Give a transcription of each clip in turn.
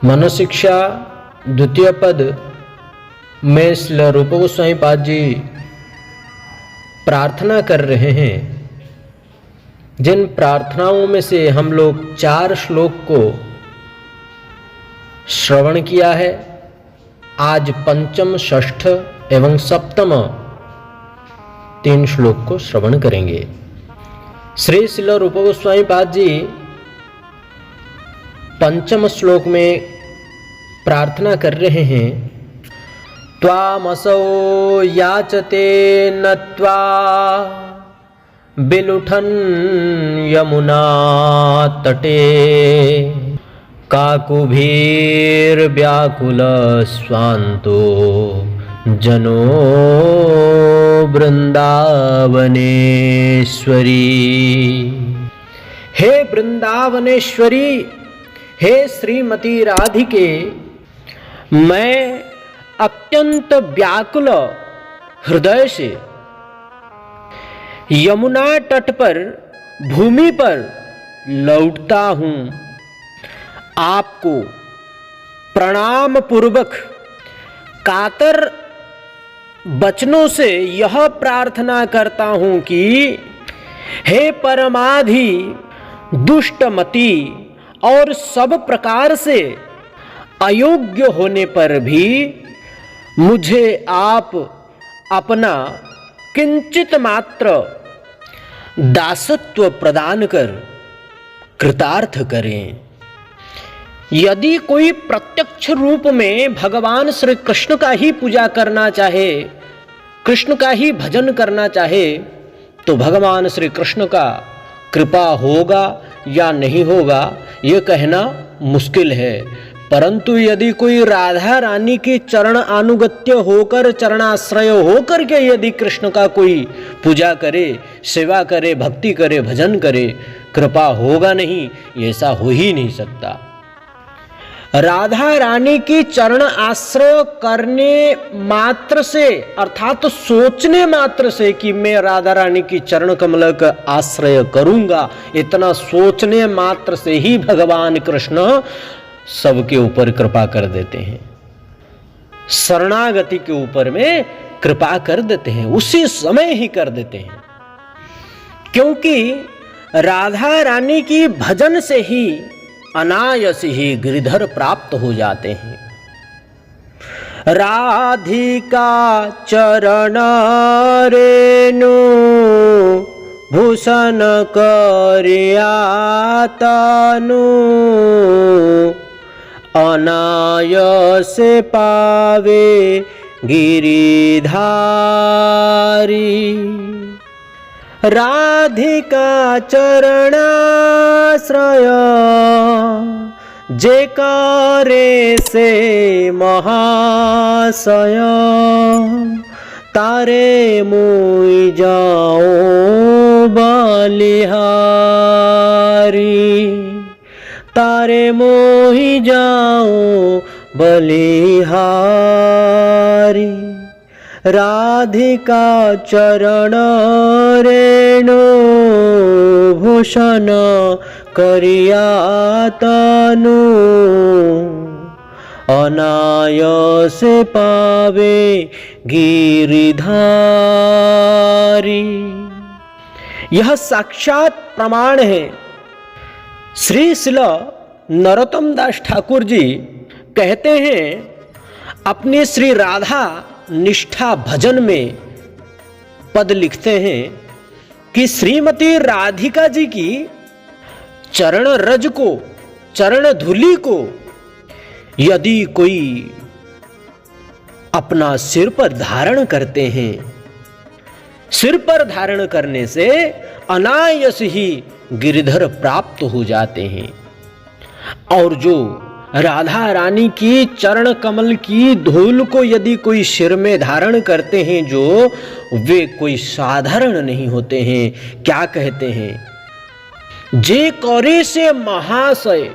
मनोशिक्षा द्वितीय पद में श्री रूप गोस्वामी पाद जी प्रार्थना कर रहे हैं। जिन प्रार्थनाओं में से हम लोग 4 श्लोक को श्रवण किया है, आज पंचम, षष्ठ एवं सप्तम 3 श्लोक को श्रवण करेंगे। श्री श्रील रूप गोस्वामी पाद जी पंचम श्लोक में प्रार्थना कर रहे हैं, त्वामसौ याचते नत्वा बिलुठन् यमुना तटे काकुभिर्व्याकुल स्वान्तो जनो वृंदावनेश्वरी। हे वृंदावनेश्वरी, हे श्रीमती राधिके, मैं अत्यंत व्याकुल हृदय से यमुना तट पर भूमि पर लौटता हूं। आपको प्रणाम पूर्वक कातर वचनों से यह प्रार्थना करता हूं कि हे परमाधि दुष्टमति और सब प्रकार से अयोग्य होने पर भी मुझे आप अपना किंचित मात्र दासत्व प्रदान कर कृतार्थ करें। यदि कोई प्रत्यक्ष रूप में भगवान श्री कृष्ण का ही पूजा करना चाहे, कृष्ण का ही भजन करना चाहे, तो भगवान श्री कृष्ण का कृपा होगा या नहीं होगा यह कहना मुश्किल है। परंतु यदि कोई राधा रानी की चरण अनुगत्य होकर, चरणाश्रय होकर के यदि कृष्ण का कोई पूजा करे, सेवा करे, भक्ति करे, भजन करे, कृपा होगा नहीं, ऐसा हो ही नहीं सकता। राधा रानी की चरण आश्रय करने मात्र से, अर्थात सोचने मात्र से कि मैं राधा रानी की चरण कमल का आश्रय करूंगा, इतना सोचने मात्र से ही भगवान कृष्ण सबके ऊपर कृपा कर देते हैं, शरणागति के ऊपर में कृपा कर देते हैं, उसी समय ही कर देते हैं। क्योंकि राधा रानी की भजन से ही अनायास ही गिरिधर प्राप्त हो जाते हैं। राधिका चरण रेणु भूषण करिया तनु अनायास पावे गिरिधारी। राधिका चरणाश्रय जे करे से महाशय, तारे मुई जाओ बलिहारी, तारे मोहि जाओ बलिहारी। राधिका चरण रेणु भूषण करिया तनु अनायास पावे गिरिधारी। यह साक्षात प्रमाण है। श्री श्रील नरोत्तम दास ठाकुर जी कहते हैं अपने श्री राधा निष्ठा भजन में पद लिखते हैं कि श्रीमती राधिका जी की चरण रज को, चरण धूलि को यदि कोई अपना सिर पर धारण करते हैं, सिर पर धारण करने से अनायास ही गिरिधर प्राप्त हो जाते हैं। और जो राधा रानी की चरण कमल की धूल को यदि कोई सिर में धारण करते हैं, जो वे कोई साधारण नहीं होते हैं। क्या कहते हैं, जे करे से महाशय,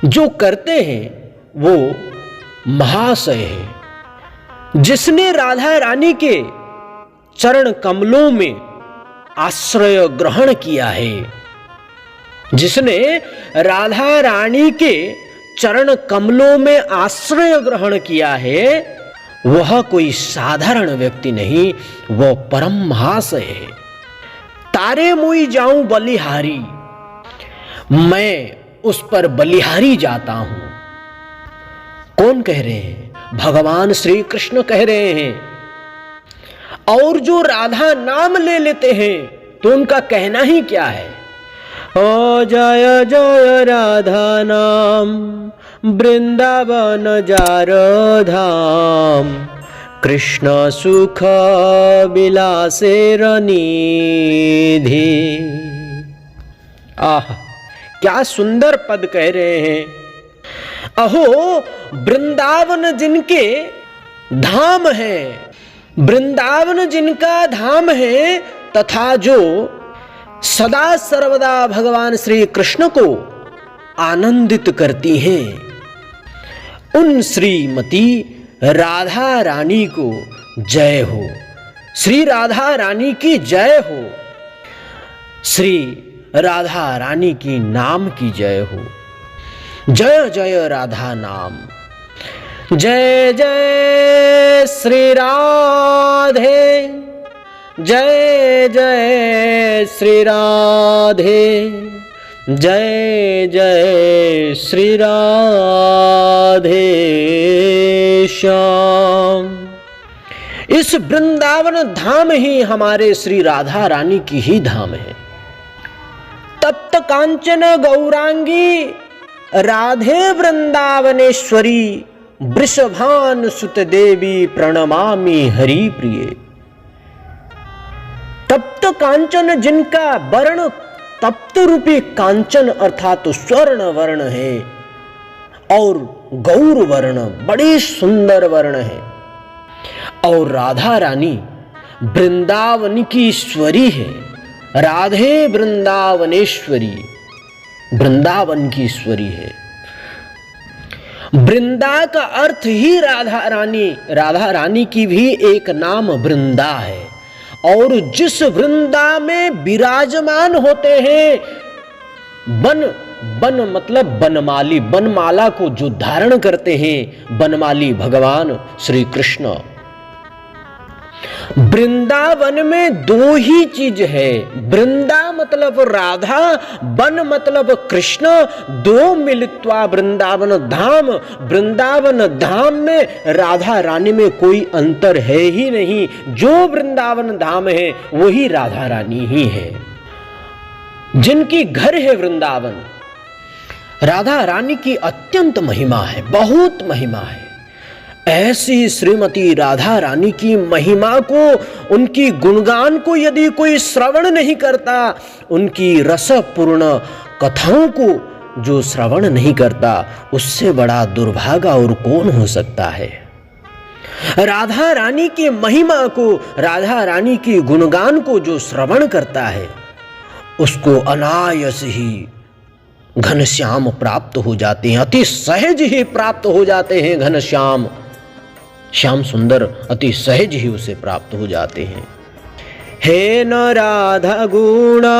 जो करते हैं वो महाशय है। जिसने राधा रानी के चरण कमलों में आश्रय ग्रहण किया है, जिसने राधा रानी के चरण कमलों में आश्रय ग्रहण किया है वह कोई साधारण व्यक्ति नहीं, वह परम महाशय है। तारे मुई जाऊं बलिहारी, मैं उस पर बलिहारी जाता हूं। कौन कह रहे हैं? भगवान श्री कृष्ण कह रहे हैं। और जो राधा नाम ले लेते हैं तो उनका कहना ही क्या है? ओ जय जय राधा नाम, वृंदावन जार धाम, कृष्ण सुख विलासे निधि। आह, क्या सुंदर पद कह रहे हैं। अहो, वृंदावन जिनके धाम है, वृंदावन जिनका धाम है, तथा जो सदा सर्वदा भगवान श्री कृष्ण को आनंदित करती हैं, उन श्रीमती राधा रानी को जय हो। श्री राधा रानी की जय हो। श्री राधा रानी की नाम की जय हो। जय जय राधा नाम। जय जय श्री राधे, जय जय श्री राधे, जय जय श्री राधे श्याम। इस वृंदावन धाम ही हमारे श्री राधा रानी की ही धाम है। तप्त कांचन गौरांगी राधे वृंदावनेश्वरी, वृषभान सुत देवी प्रणमामि हरि प्रिय। तप्त कांचन जिनका वर्ण तप्त रूपी कांचन अर्थात स्वर्ण वर्ण है, और गौर वर्ण बड़ी सुंदर वर्ण है। और राधा रानी वृंदावन की ईश्वरी है। राधे वृंदावनेश्वरी, वृंदावन की ईश्वरी है। वृंदा का अर्थ ही राधा रानी। राधा रानी की भी एक नाम वृंदा है। और जिस वृंदा में विराजमान होते हैं, वन मतलब बनमाली, बनमाला को जो धारण करते हैं, बनमाली भगवान श्री कृष्ण। वृंदावन में दो ही चीज है। वृंदा मतलब राधा, वन मतलब कृष्ण, दो मिलित्वा वृंदावन धाम। वृंदावन धाम में राधा रानी में कोई अंतर है ही नहीं। जो वृंदावन धाम है वही राधा रानी ही है, जिनकी घर है वृंदावन। राधा रानी की अत्यंत महिमा है, बहुत महिमा है। ऐसी श्रीमती राधा रानी की महिमा को, उनकी गुणगान को यदि कोई श्रवण नहीं करता, उनकी रसपूर्ण कथाओं को जो श्रवण नहीं करता, उससे बड़ा दुर्भागा और कौन हो सकता है। राधा रानी की महिमा को, राधा रानी की गुणगान को जो श्रवण करता है, उसको अनायास ही घनश्याम प्राप्त हो जाते हैं। अति सहज ही प्राप्त हो जाते हैं घनश्याम। श्याम सुंदर अति सहज ही उसे प्राप्त हो जाते हैं। हे न राधा गुणगान,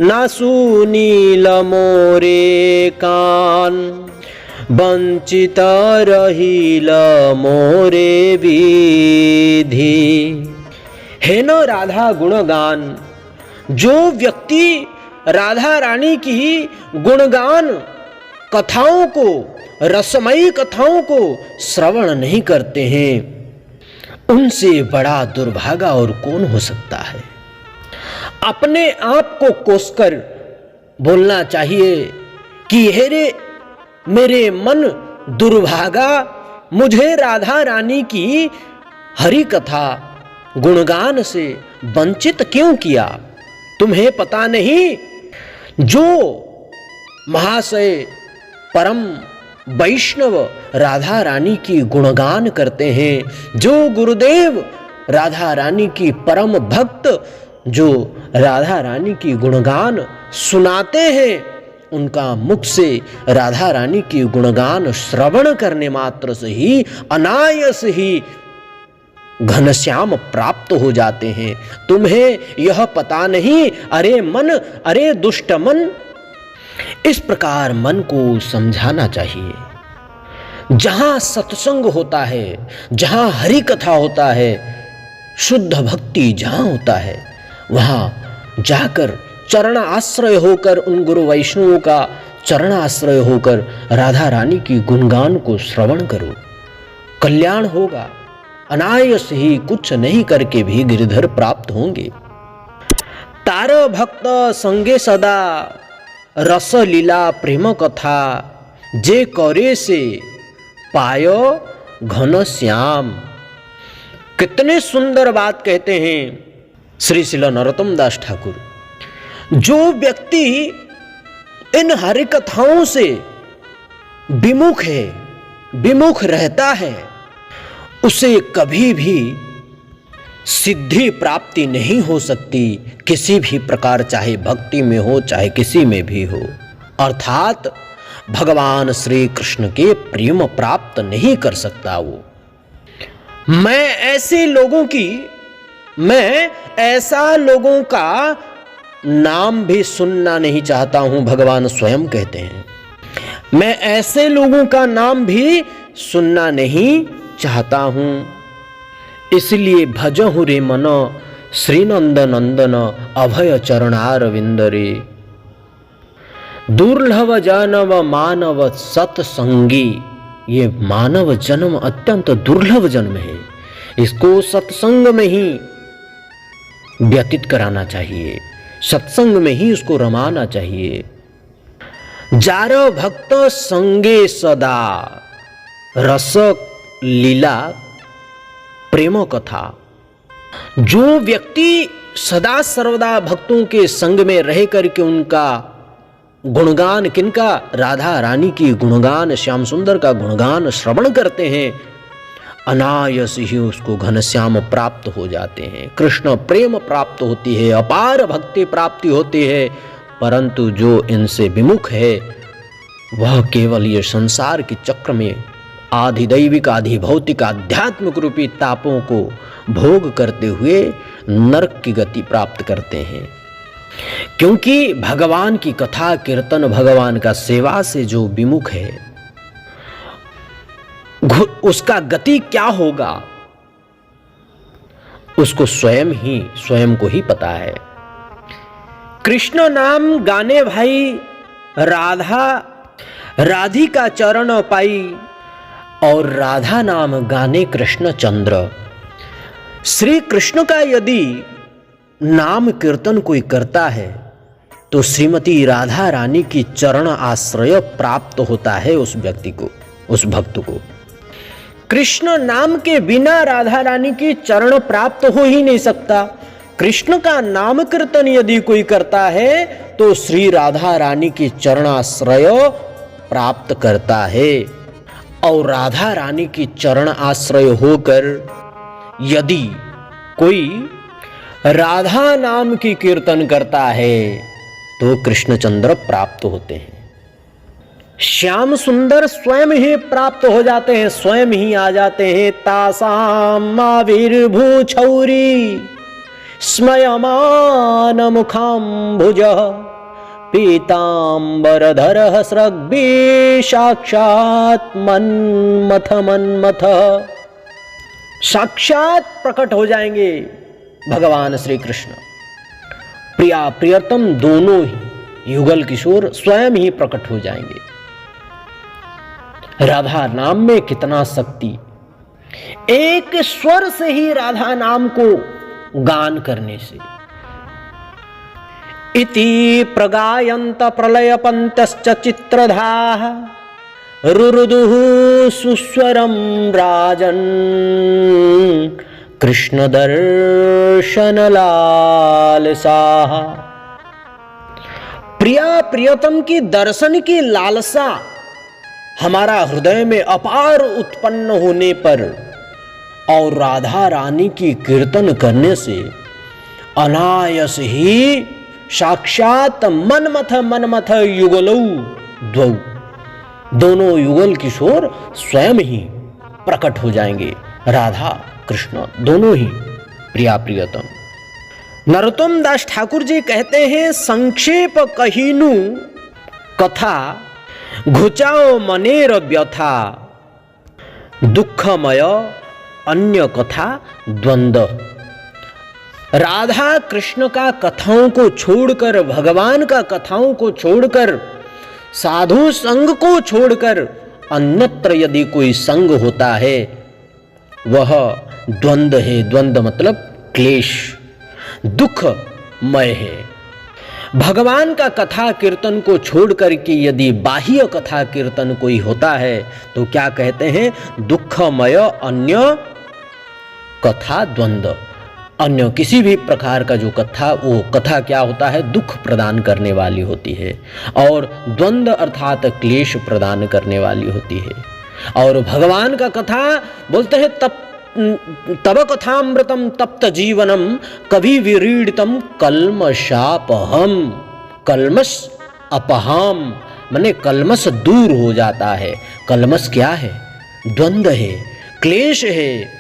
न सुनील मोरे कान, वंचित रहिल मोरे विधि। हे न राधा गुणगान, जो व्यक्ति राधा रानी की गुणगान कथाओं को, रसमयी कथाओं को श्रवण नहीं करते हैं, उनसे बड़ा दुर्भागा और कौन हो सकता है। अपने आप को कोसकर बोलना चाहिए कि हे रे मेरे मन दुर्भागा, मुझे राधा रानी की हरि कथा गुणगान से वंचित क्यों किया। तुम्हें पता नहीं, जो महाशय परम वैष्णव राधा रानी की गुणगान करते हैं, जो गुरुदेव राधा रानी की परम भक्त जो राधा रानी की गुणगान सुनाते हैं, उनका मुख से राधा रानी की गुणगान श्रवण करने मात्र से ही अनायास ही घनश्याम प्राप्त हो जाते हैं। तुम्हें यह पता नहीं, अरे मन, अरे दुष्ट मन, इस प्रकार मन को समझाना चाहिए। जहां सत्संग होता है, जहां हरि कथा होता है, शुद्ध भक्ति जहां होता है, वहां जाकर चरण आश्रय होकर, उन गुरु वैष्णवों का चरण आश्रय होकर राधा रानी की गुणगान को श्रवण करो, कल्याण होगा। अनायास ही कुछ नहीं करके भी गिरधर प्राप्त होंगे। तार भक्त संगे सदा रस लीला प्रेम कथा, जे करे से पायो घन श्याम। कितने सुंदर बात कहते हैं श्री श्रील नरोत्तम दास ठाकुर। जो व्यक्ति इन हरि कथाओं से विमुख है, विमुख रहता है, उसे कभी भी सिद्धि प्राप्ति नहीं हो सकती, किसी भी प्रकार, चाहे भक्ति में हो चाहे किसी में भी हो। अर्थात भगवान श्री कृष्ण के प्रेम प्राप्त नहीं कर सकता वो। मैं ऐसा लोगों का नाम भी सुनना नहीं चाहता हूं, भगवान स्वयं कहते हैं। मैं ऐसे लोगों का नाम भी सुनना नहीं चाहता हूं। इसलिए भजहु रे मन श्रीनंद नंदन अभय चरणारविंद रे। दुर्लभ जानव मानव सत्संगी। ये मानव जन्म अत्यंत दुर्लभ जन्म है, इसको सत्संग में ही व्यतीत कराना चाहिए, सत्संग में ही उसको रमाना चाहिए। जार भक्त संगे सदा रस लीला प्रेम कथा। जो व्यक्ति सदा सर्वदा भक्तों के संग में रह करके उनका गुणगान, किनका? राधा रानी की गुणगान, श्याम सुंदर का गुणगान श्रवण करते हैं, अनायास ही उसको घनश्याम प्राप्त हो जाते हैं, कृष्ण प्रेम प्राप्त होती है, अपार भक्ति प्राप्ति होती है। परंतु जो इनसे विमुख है वह केवल ये संसार के चक्र में आधिदैविक आधि भौतिक आध्यात्मिक रूपी तापों को भोग करते हुए नरक की गति प्राप्त करते हैं। क्योंकि भगवान की कथा कीर्तन, भगवान का सेवा से जो विमुख है उसका गति क्या होगा उसको स्वयं को ही पता है। कृष्ण नाम गाने भाई राधिका चरण पाई, और राधा नाम गाने कृष्ण चंद्र। श्री कृष्ण का यदि नाम कीर्तन कोई करता है तो श्रीमती राधा रानी की चरण आश्रय प्राप्त होता है उस व्यक्ति को, उस भक्त को। कृष्ण नाम के बिना राधा रानी की चरण प्राप्त हो ही नहीं सकता। कृष्ण का नाम कीर्तन यदि कोई करता है तो श्री राधा रानी की चरणाश्रय प्राप्त करता है। और राधा रानी की चरण आश्रय होकर यदि कोई राधा नाम की कीर्तन करता है तो कृष्णचंद्र प्राप्त होते हैं, श्याम सुंदर स्वयं ही प्राप्त हो जाते हैं, स्वयं ही आ जाते हैं। तासाम आविर्भू छौरी स्मयमान मुखाम्भुज पीतांबरधर स्रग्भी साक्षात मन्मथ। साक्षात प्रकट हो जाएंगे भगवान श्री कृष्ण। प्रिया प्रियतम दोनों ही युगल किशोर स्वयं ही प्रकट हो जाएंगे। राधा नाम में कितना शक्ति, एक स्वर से ही राधा नाम को गान करने से। इति प्रगायंत प्रलयपंतश्च चित्रधाः रुरुदुः सुस्वरं राजन् कृष्ण दर्शन लालसाः। प्रिया प्रियतम की दर्शन की लालसा हमारा हृदय में अपार उत्पन्न होने पर और राधा रानी की कीर्तन करने से अनायस ही साक्षात मन्मथ युगलौ द्वौ, दोनों युगल किशोर स्वयं ही प्रकट हो जाएंगे। राधा कृष्ण दोनों ही प्रिया प्रियतम। नरोत्तम दास ठाकुर जी कहते हैं, संक्षेप कहीनु कथा घुचाओ मनेर व्यथा, दुखमय अन्य कथा द्वंद्व। राधा कृष्ण का कथाओं को छोड़कर, भगवान का कथाओं को छोड़कर, साधु संग को छोड़कर अन्यत्र यदि कोई संग होता है वह द्वंद्व है। द्वंद्व मतलब क्लेश, दुखमय है। भगवान का कथा कीर्तन को छोड़कर के यदि बाह्य कथा कीर्तन कोई होता है तो क्या कहते हैं? दुखमय अन्य कथा द्वंद्व। अन्य किसी भी प्रकार का जो कथा, वो कथा क्या होता है? दुख प्रदान करने वाली होती है, और द्वंद्व अर्थात क्लेश प्रदान करने वाली होती है। और भगवान का कथा बोलते हैं तब कथामृतम तप्त जीवनम कवि विरीडितम कल्मषापहम। कल्मष अपहाम माने कल्मष दूर हो जाता है। कल्मष क्या है? द्वंद्व है, क्लेश है,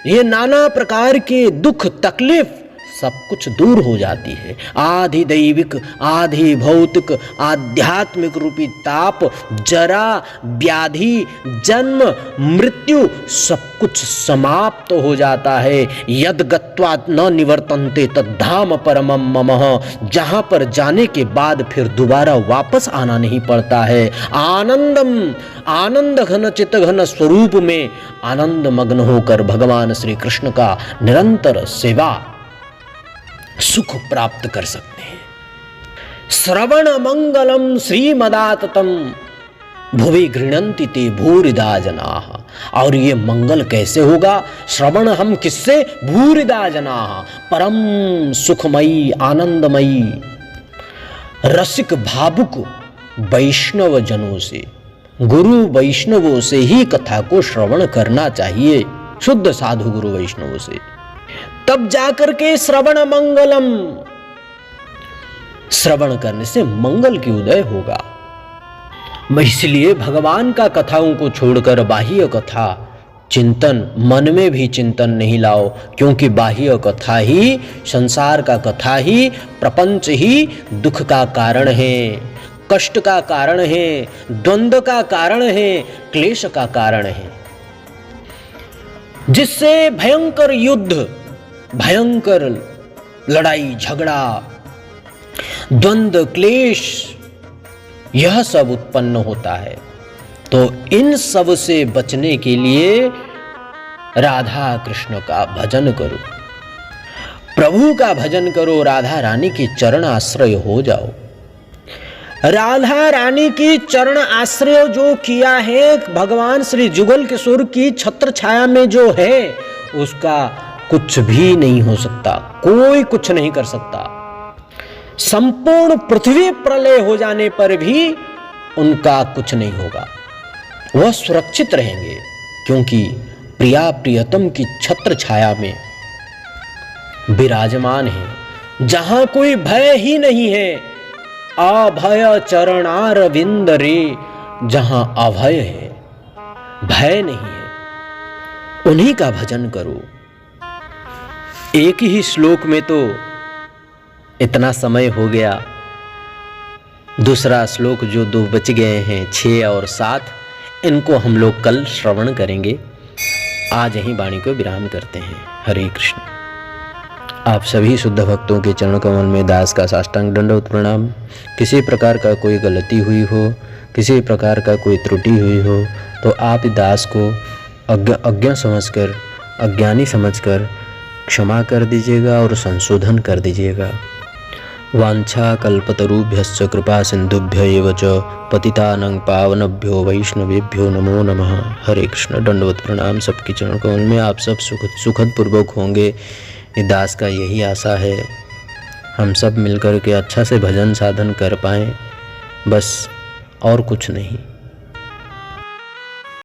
ये नाना प्रकार के दुख तकलीफ सब कुछ दूर हो जाती है। आधि दैविक, आधि भौतिक, आध्यात्मिक रूपी ताप, जरा, व्याधि, जन्म, मृत्यु सब कुछ समाप्त हो जाता है। यद गत्वा न निवर्तन्ते तद्धाम परमम ममः। जहां पर जाने के बाद फिर दोबारा वापस आना नहीं पड़ता है। आनंदम, आनंद घन चित्त घन स्वरूप में आनंद मग्न होकर भगवान श्री कृष्ण का निरंतर सेवा सुख प्राप्त कर सकते हैं। श्रवण मंगलम श्रीमदाततम भुवि गृह्णन्ति ते भूरिदा जनाः। और ये मंगल कैसे होगा? श्रवण हम किससे? भूरिदा जनाः, परम सुखमयी आनंदमयी रसिक भावुक वैष्णव जनों से, गुरु वैष्णवों से ही कथा को श्रवण करना चाहिए, शुद्ध साधु गुरु वैष्णवों से। तब जाकर के श्रवण मंगलम, श्रवण करने से मंगल की उदय होगा। इसलिए भगवान का कथाओं को छोड़कर बाह्य कथा चिंतन, मन में भी चिंतन नहीं लाओ, क्योंकि बाह्य कथा ही, संसार का कथा ही, प्रपंच ही दुख का कारण है, कष्ट का कारण है, द्वंद्व का कारण है, क्लेश का कारण है, जिससे भयंकर युद्ध, भयंकर लड़ाई झगड़ा, द्वंद्व क्लेश यह सब उत्पन्न होता है। तो इन सब से बचने के लिए राधा कृष्ण का भजन करो, प्रभु का भजन करो, राधा रानी के चरण आश्रय हो जाओ। राधा रानी की चरण आश्रय जो किया है, भगवान श्री जुगल किशोर की छत्र छाया में जो है, उसका कुछ भी नहीं हो सकता, कोई कुछ नहीं कर सकता। संपूर्ण पृथ्वी प्रलय हो जाने पर भी उनका कुछ नहीं होगा, वह सुरक्षित रहेंगे, क्योंकि प्रिया प्रियतम की छत्र छाया में विराजमान है, जहां कोई भय ही नहीं है। अभय चरणारविंद रे, जहां अभय है, भय नहीं है, उन्हीं का भजन करो। एक ही श्लोक में तो इतना समय हो गया, दूसरा श्लोक जो दो बच गए हैं 6 और 7, इनको हम लोग कल श्रवण करेंगे। आज यहीं वाणी को विराम करते हैं। हरे कृष्ण। आप सभी शुद्ध भक्तों के चरण कमल में दास का साष्टांग दंडवत प्रणाम। किसी प्रकार का कोई गलती हुई हो, किसी प्रकार का कोई त्रुटि हुई हो, तो आप दास को अज्ञा समझकर, अज्ञानी समझकर क्षमा कर दीजिएगा और संशोधन कर दीजिएगा। वांछा कल्पतरुभ्यश्च कृपा सिंधुभ्य एव च पतितानां पावनभ्यो वैष्णवेभ्यो नमो नमः। हरे कृष्ण। दंडवत प्रणाम। सबकी चरण कमल में आप सब सुखद पूर्वक होंगे, ये दास का यही आशा है। हम सब मिलकर के अच्छा से भजन साधन कर पाएँ, बस और कुछ नहीं।